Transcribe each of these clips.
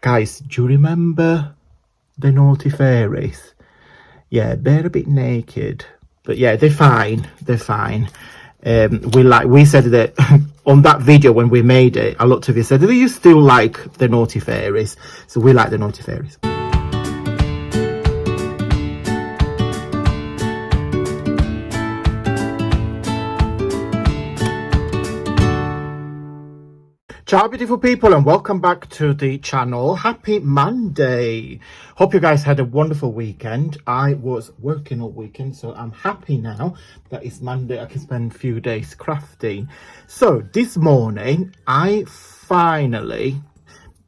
Guys, do you remember the naughty fairies? Yeah, they're a bit naked, but yeah, they're fine. They're fine. We said that on that video when we made it, a lot of you said, do you still like the naughty fairies? So we like the naughty fairies. Ciao beautiful people, and welcome back to the channel. Happy Monday. Hope you guys had a wonderful weekend. I was working all weekend, so I'm happy now that it's Monday. I can spend a few days crafting. So this morning I finally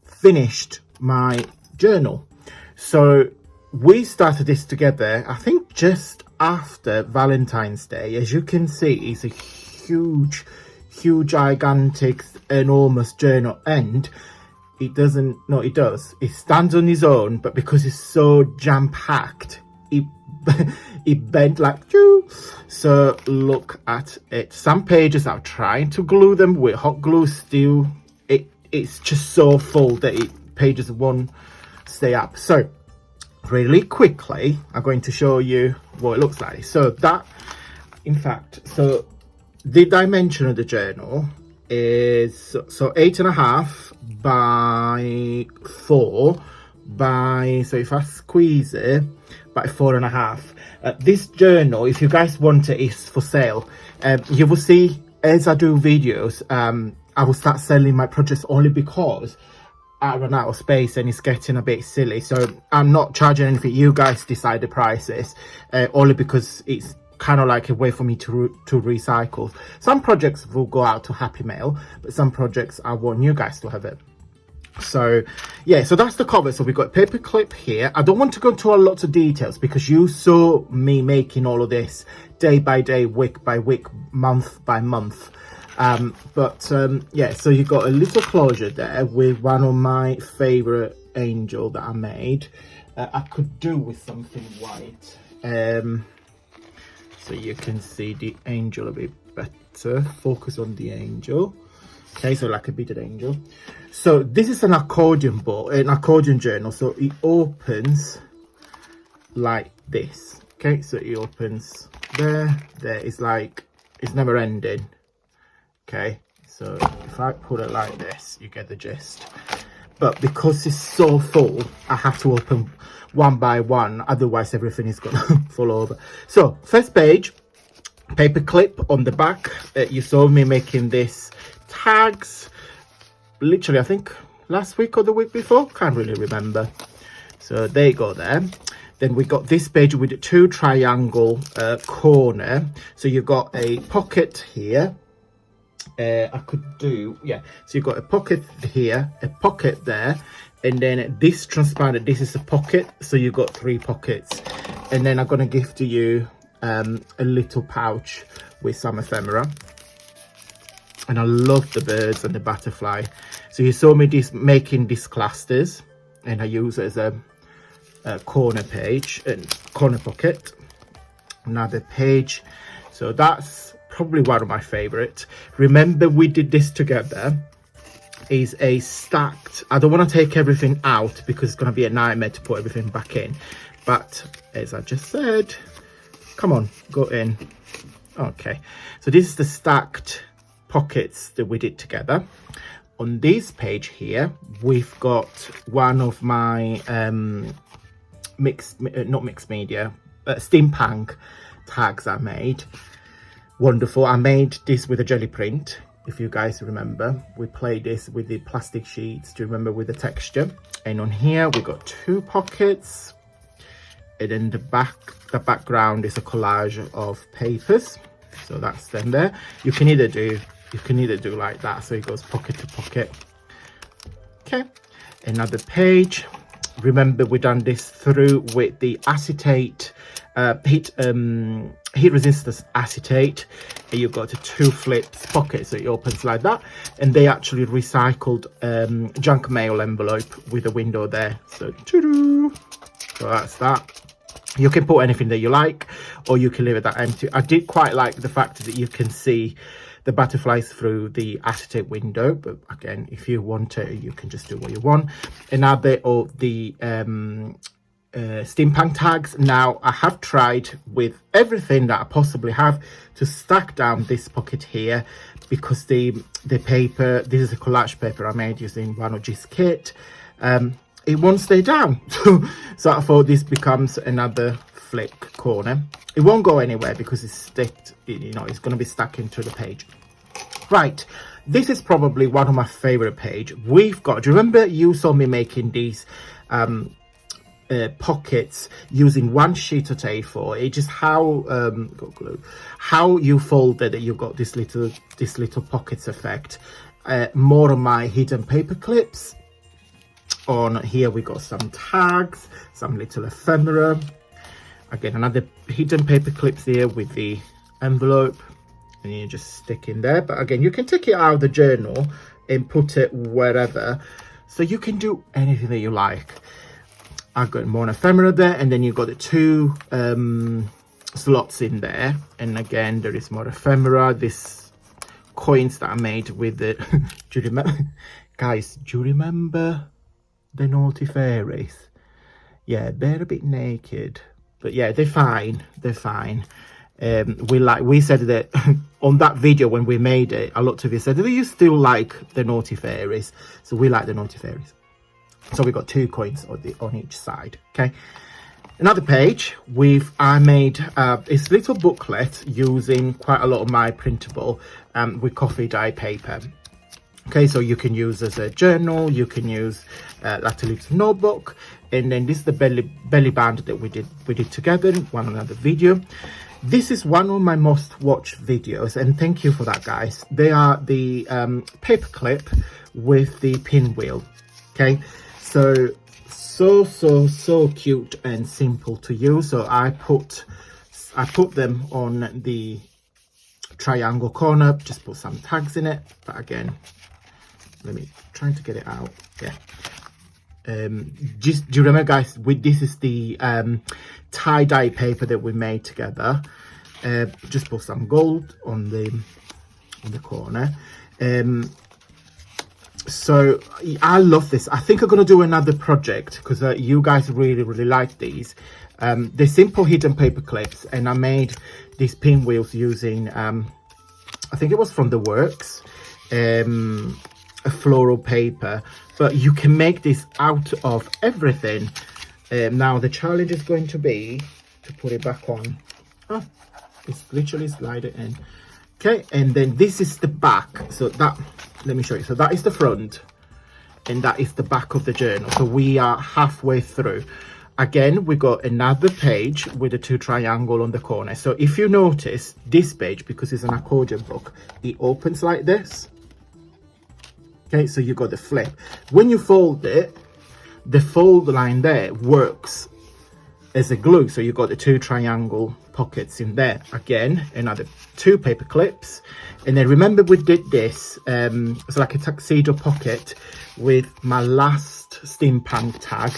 finished my journal. So we started this together, I think just after Valentine's Day. As you can see, it's a huge, gigantic, enormous journal, and it doesn't, no, it does, it stands on its own, but because it's so jam-packed, it bent like choo. So look at it. Some pages I'm trying to glue them with hot glue still. It's just so full that pages won't stay up. So really quickly I'm going to show you what it looks like. So that, in fact, so the dimension of the journal is so 8.5 by 4 by, so if I squeeze it, by 4.5. This journal, if you guys want it, is for sale. You will see as I do videos, I will start selling my projects only because I run out of space and it's getting a bit silly. So I'm not charging anything. You guys decide the prices, only because it's kind of like a way for me to recycle. Some projects will go out to Happy Mail, but some projects I want you guys to have it. So yeah, so that's the cover. So we've got paper clip here. I don't want to go into a lot of details because you saw me making all of this day by day, week by week, month by month. Yeah, so you got a little closure there with one of my favorite angel that I made. I could do with something white, so you can see the angel a bit better. Focus on the angel. Okay, so like a beaded angel. So this is an accordion book, an accordion journal. So it opens like this. Okay, so it opens there. It's like, it's never ending. Okay, so if I put it like this, you get the gist. But because it's so full, I have to open one by one, otherwise everything is gonna fall over. So first page, paper clip on the back. You saw me making this tags literally, I think last week or the week before, can't really remember. So there you go there. Then we got this page with 2 triangle corner. So you've got a pocket here. I could do, yeah, so you've got a pocket here, a pocket there, and then this transparent, this is a pocket, so you've got 3 pockets. And then I'm going to gift to you a little pouch with some ephemera. And I love the birds and the butterfly. So you saw me making these clusters, and I use it as a corner page and corner pocket. Another page, so that's probably one of my favorite. Remember, we did this together. Is a stacked, I don't want to take everything out because it's going to be a nightmare to put everything back in, but as I just said, come on, go in. Okay, so this is the stacked pockets that we did together. On this page here, we've got one of my steampunk tags I made. Wonderful. I made this with a jelly print, if you guys remember. We played this with the plastic sheets, do you remember, with the texture? And on here we got 2 pockets, and then the background is a collage of papers. So that's them there. You can either do like that, so it goes pocket to pocket. Okay, another page. Remember, we done this through with the acetate heat resistance acetate, and you've got a 2 flips pocket, so it opens like that. And they actually recycled junk mail envelope with a window there. So that's that. You can put anything that you like, or you can leave it that empty. I did quite like the fact that you can see the butterflies through the acetate window, but again, if you want to, you can just do what you want. Another of the steampunk tags. Now I have tried with everything that I possibly have to stack down this pocket here, because the paper, this is a collage paper I made using one of G's kit, it won't stay down. So I thought this becomes another flip corner. It won't go anywhere because it's sticked, you know, it's going to be stuck into the page. Right, this is probably one of my favorite page. We've got, do you remember you saw me making these pockets using one sheet of A4? It's just how got glue, how you folded it, you got this little pockets effect. More of my hidden paper clips. On here we got some tags, some little ephemera, again another hidden paper clips here with the envelope, and you just stick in there. But again, you can take it out of the journal and put it wherever, so you can do anything that you like. I've got more ephemera there, and then you've got the two slots in there, and again there is more ephemera. This coins that I made with it. Do you remember, guys, do you remember the naughty fairies? Yeah, they're a bit naked, but yeah, they're fine. We said that on that video when we made it, a lot of you said, do you still like the naughty fairies? So we like the naughty fairies. So we got 2 coins on each side. Okay, another page I made this little booklet using quite a lot of my printable with coffee dye paper. Okay, so you can use as a journal, you can use like a little notebook, and then this is the belly band that we did together in another video. This is one of my most watched videos, and thank you for that, guys. They are the paper clip with the pinwheel. Okay, so cute and simple to use. So I put them on the triangle corner, just put some tags in it. But again, let me trying to get it out. Yeah, just do you remember, guys, this is the tie-dye paper that we made together. Just put some gold on the corner. So I love this. I think I'm gonna do another project because you guys really like these. They're simple hidden paper clips, and I made these pinwheels using I think it was from the Works, a floral paper, but you can make this out of everything. Now the challenge is going to be to put it back on. Oh, it's literally slide it in. Okay, and then this is the back. So that, let me show you. So that is the front, and that is the back of the journal. So we are halfway through. Again, we got another page with the 2 triangle on the corner. So if you notice this page, because it's an accordion book, it opens like this. Okay, so you got the flip. When you fold it, the fold line there works as a glue. So you got the 2 triangle pockets in there. Again, another 2 paper clips. And then remember we did this, it's like a tuxedo pocket with my last steampunk tag.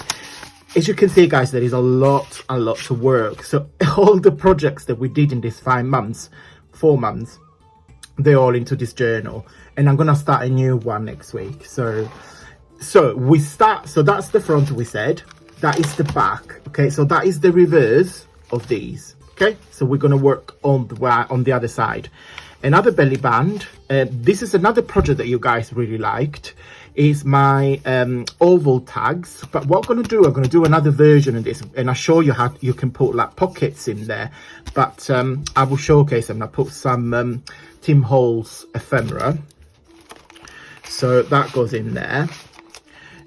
As you can see, guys, there is a lot to work. So all the projects that we did in these 4 months, they're all into this journal, and I'm gonna start a new one next week. So we start, so that's the front, we said, that is the back. Okay, so that is the reverse of these. Okay, so we're gonna work on the other side. Another belly band. This is another project that you guys really liked, is my oval tags. But what I'm going to do another version of this, and I'll show you how you can put like pockets in there. But I will showcase them. I put some Tim Holtz ephemera, so that goes in there.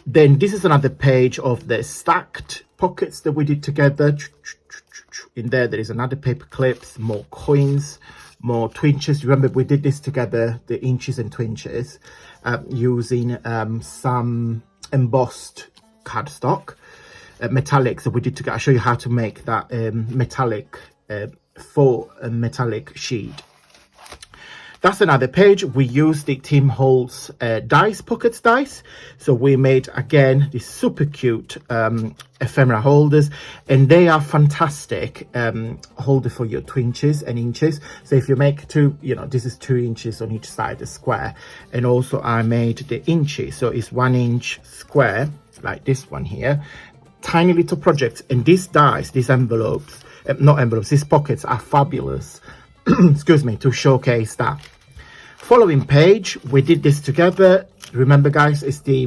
Then this is another page of the stacked pockets that we did together. In there is another paper clips, more coins, more twinches. Remember we did this together, the inches and twinches, using some embossed cardstock, metallic. So we did together. I'll show you how to make that metallic for a metallic sheet. That's another page. We used the Tim Holtz dice, pockets dice. So we made, again, these super cute ephemera holders, and they are fantastic holder for your 2 inches and inches. So if you make two, you know, this is 2 inches on each side, the square. And also I made the inches. So it's 1 inch square, like this one here. Tiny little projects. And these dice, these envelopes, not envelopes, these pockets are fabulous. Excuse me, to showcase that. Following page, we did this together. Remember, guys, it's the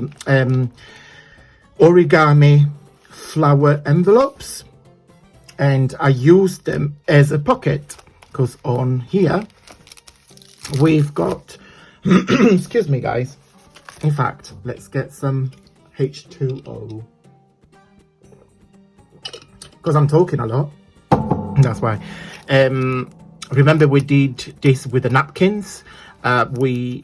origami flower envelopes, and I used them as a pocket because on here we've got excuse me, guys. In fact, let's get some H2O because I'm talking a lot. That's why. Remember, we did this with the napkins. We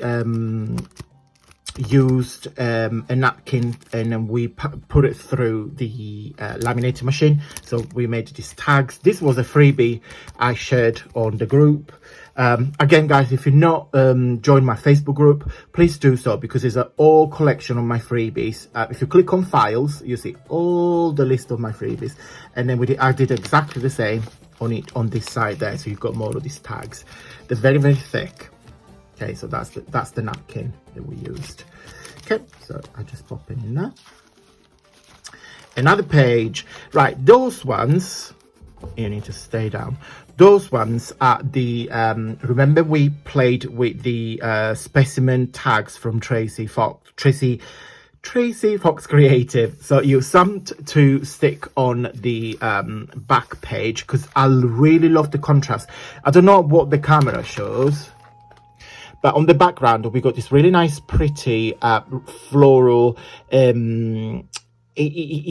used a napkin and then we put it through the laminating machine. So we made these tags. This was a freebie I shared on the group. Again, guys, if you're not joined my Facebook group, please do so, because there's an all collection of my freebies. If you click on files, you see all the list of my freebies. And then I did exactly the same on this side there. So you've got more of these tags. They're very, very thick. Okay, so that's the napkin that we used. Okay, so I just pop it in there. Another page, right? Those ones, you need to stay down. Those ones are the remember we played with the specimen tags from Tracy Fox Creative. So you some to stick on the back page, because I really love the contrast. I don't know what the camera shows, but on the background we got this really nice pretty floral, it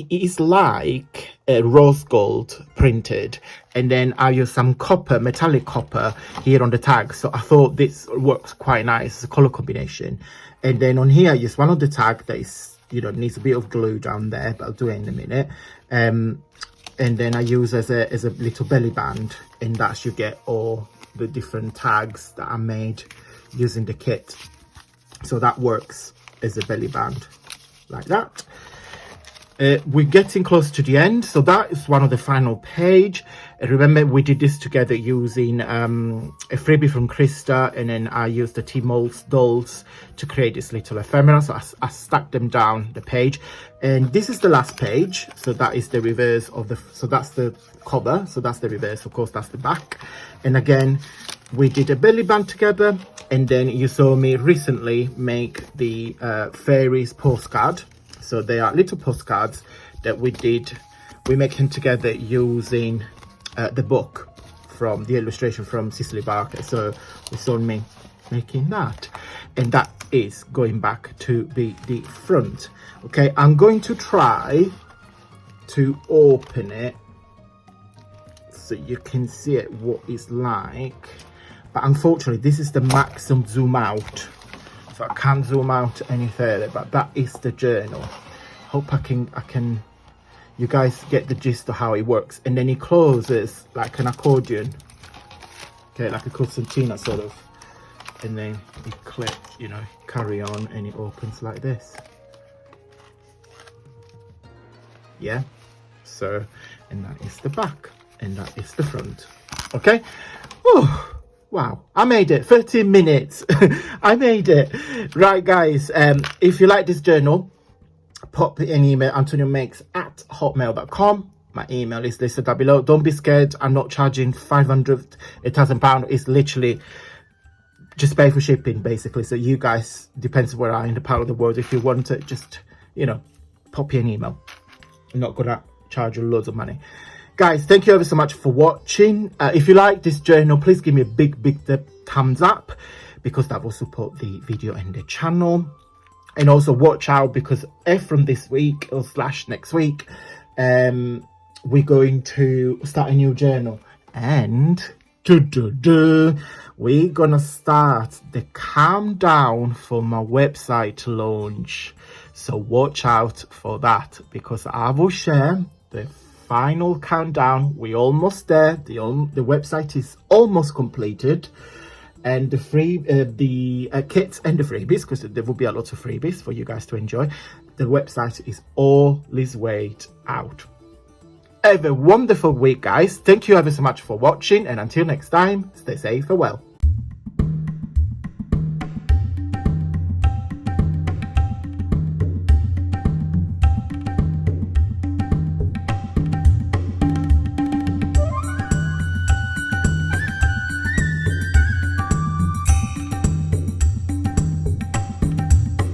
is like rose gold printed, and then I use some copper, metallic copper here on the tag. So I thought this works quite nice, it's a color combination. And then on here I use one of the tag that is, you know, needs a bit of glue down there, but I'll do it in a minute. And then I use as a little belly band, and that's you get all the different tags that I made using the kit. So that works as a belly band like that. We're getting close to the end, so that is one of the final page. Remember, we did this together using a freebie from Krista, and then I used the Tim Holtz dolls to create this little ephemera. So I stacked them down the page, and this is the last page. So that is the reverse of the, so that's the cover, so that's the reverse, of course that's the back. And again, we did a belly band together, and then you saw me recently make the fairies postcard. So they are little postcards that we make them together using the book from the illustration from Cicely Barker. So you saw me making that, and that is going back to the front. Okay, I'm going to try to open it so you can see it what it's like, but unfortunately this is the maximum zoom out, so I can't zoom out any further. But that is the journal. Hope I can you guys get the gist of how it works. And then it closes like an accordion, okay, like a concertina sort of, and then it clips, you know, carry on, and it opens like this. Yeah, so, and that is the back, and that is the front. Okay. Oh wow, I made it. 13 minutes. I made it. Right, guys, if you like this journal, pop an email, antoniomakes@hotmail.com. My email is listed down below. Don't be scared, I'm not charging 500, £1,000. It's literally just pay for shipping, basically. So you guys, depends where I are in the part of the world, if you want it, just, you know, pop an email. I'm not gonna charge you loads of money. Guys, thank you ever so much for watching. If you like this journal, please give me a big thumbs up, because that will support the video and the channel. And also watch out, because from this week or / next week, we're going to start a new journal, and we're gonna start the countdown for my website launch. So watch out for that, because I will share the final countdown. We're almost there. The website is almost completed. and the kits and the freebies, because there will be a lot of freebies for you guys to enjoy. The website is always out. Have a wonderful week, guys. Thank you ever so much for watching, and until next time, stay safe and well.